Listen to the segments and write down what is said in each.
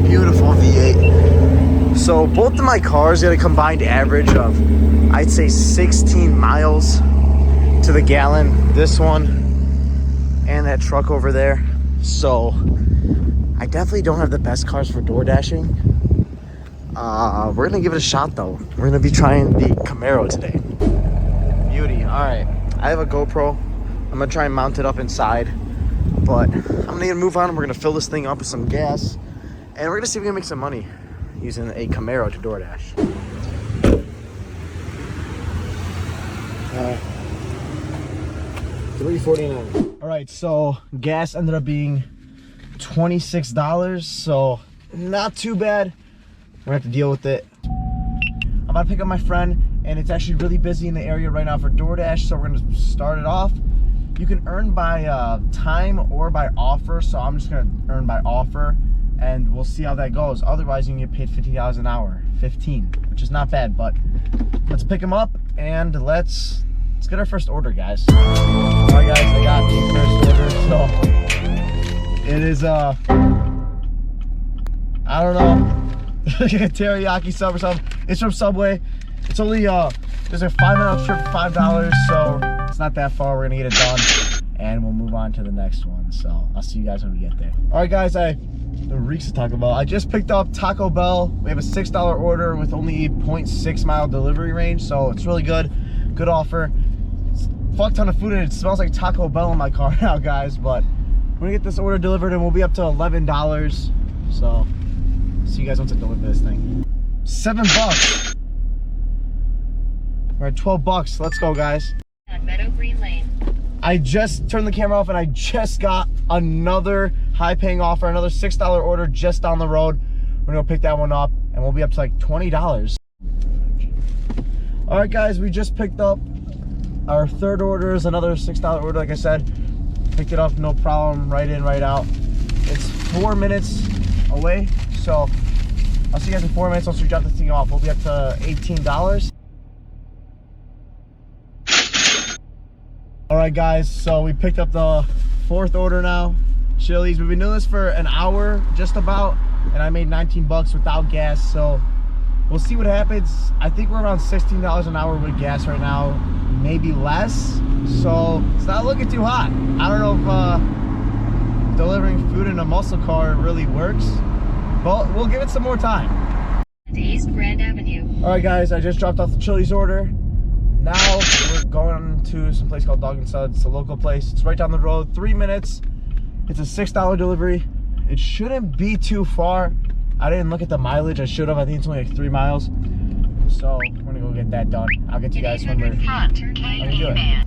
Beautiful V8. So both of my cars get a combined average of, I'd say, 16 miles to the gallon. This one and that truck over there. So I definitely don't have the best cars for door dashing. We're gonna give it a shot though. We're gonna be trying the Camaro today. Beauty. All right, I have a GoPro. I'm gonna try and mount it up inside, but I'm gonna move on. We're gonna fill this thing up with some gas, and we're gonna see if we can make some money using a Camaro to DoorDash. $3.49. All right, so gas ended up being $26, so not too bad. We're gonna have to deal with it. I'm about to pick up my friend, and it's actually really busy in the area right now for DoorDash, so we're gonna start it off. You can earn by time or by offer, so I'm just gonna earn by offer, and we'll see how that goes. Otherwise, you can get paid $50 an hour, 15, which is not bad. But let's pick him up and let's get our first order, guys. All right, guys, I got the first order. So it is I don't know. Teriyaki sub or something. It's from Subway. It's only there's a 5-minute trip for $5, so it's not that far. We're gonna get it done and we'll move on to the next one. So I'll see you guys when we get there. All right, guys, the reeks of Taco Bell. I just picked up Taco Bell. We have a $6 order with only 0.6 mile delivery range, so it's really good. Good offer. It's a fuck ton of food and it smells like Taco Bell in my car now, guys, but we're gonna get this order delivered and we'll be up to $11. So see you guys once I deliver this thing. $7. We're at $12. Let's go, guys. On Meadow Green Lane. I just turned the camera off and I just got another high-paying offer, another $6 order just down the road. We're gonna pick that one up and we'll be up to like $20. All right, guys, we just picked up our third order. Is another $6 order, like I said. Picked it up, no problem, right in, right out. It's 4 minutes away, so I'll see you guys in 4 minutes once we drop this thing off. We'll be up to $18. All right, guys, so we picked up the fourth order now. Chili's. We've been doing this for an hour, just about, and I made 19 bucks without gas, so we'll see what happens. I think we're around $16 an hour with gas right now, maybe less, so it's not looking too hot. I don't know if delivering food in a muscle car really works, but we'll give it some more time. East Grand Avenue. All right, guys, I just dropped off the Chili's order. Now we're going to some place called Dog and Suds. It's a local place. It's right down the road, 3 minutes. It's a $6 delivery. It shouldn't be too far. I didn't look at the mileage. I should have. I think it's only like 3 miles. So we're gonna go get that done. I'll get to you guys when we're gonna do it.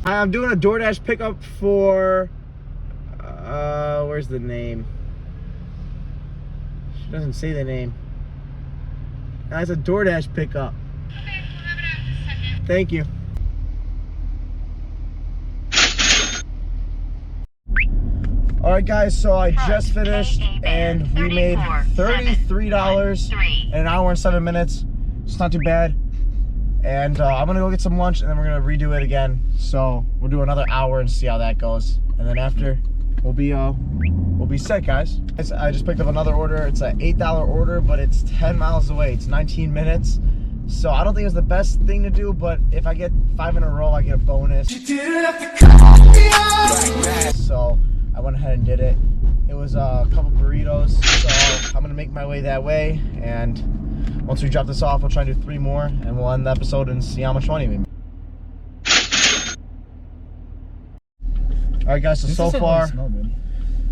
I'm doing a DoorDash pickup for, where's the name? She doesn't say the name. That's a DoorDash pickup. Okay, we'll have it out in a second. Thank you. All right, guys, so I just finished and we made $33 in an hour and 7 minutes. It's not too bad. And I'm gonna go get some lunch and then we're gonna redo it again. So we'll do another hour and see how that goes. And then after, we'll be set, guys. I just picked up another order. It's an $8 order, but it's 10 miles away. It's 19 minutes. So I don't think it's the best thing to do, but if I get 5 in a row, I get a bonus. So I went ahead and did it. It was a couple burritos, so I'm gonna make my way that way. And once we drop this off, we'll try and do 3 more, and we'll end the episode and see how much money we make. All right, guys. So far,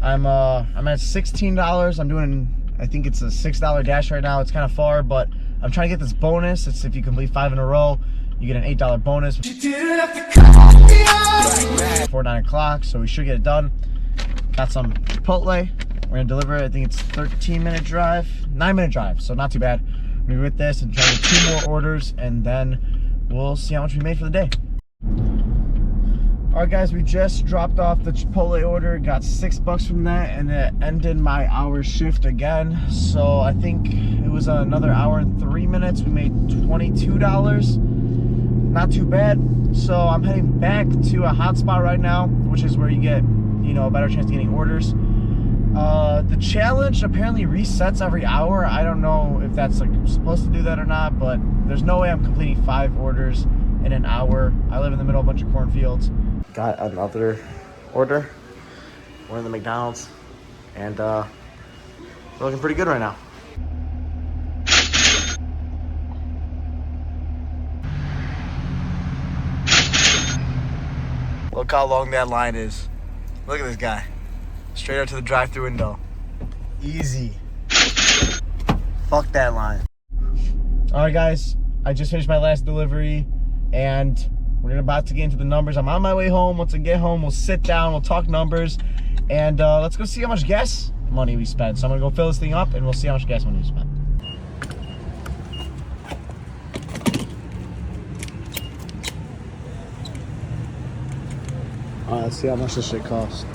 I'm at $16. I'm doing, I think it's a $6 dash right now. It's kind of far, but I'm trying to get this bonus. It's if you complete 5 in a row, you get an $8 bonus before 9 o'clock. So we should get it done. Got some Chipotle. We're gonna deliver it. I think it's 13-minute drive, 9-minute drive. So not too bad. We're gonna get this and try to get 2 more orders, and then we'll see how much we made for the day. All right, guys, we just dropped off the Chipotle order, got $6 from that, and it ended my hour shift again. So I think it was another hour and 3 minutes. We made $22, not too bad. So I'm heading back to a hotspot right now, which is where you get a better chance of getting orders. The challenge apparently resets every hour. I don't know if that's like supposed to do that or not, but there's no way I'm completing 5 orders in an hour. I live in the middle of a bunch of cornfields. Got another order. We're in the McDonald's, and we're looking pretty good right now. Look how long that line is. Look at this guy. Straight up to the drive-thru window. Easy. Fuck that line. All right, guys. I just finished my last delivery, and we're about to get into the numbers. I'm on my way home. Once I get home, we'll sit down, we'll talk numbers, and let's go see how much gas money we spent. So I'm gonna go fill this thing up, and we'll see how much gas money we spent. All right, let's see how much this shit costs.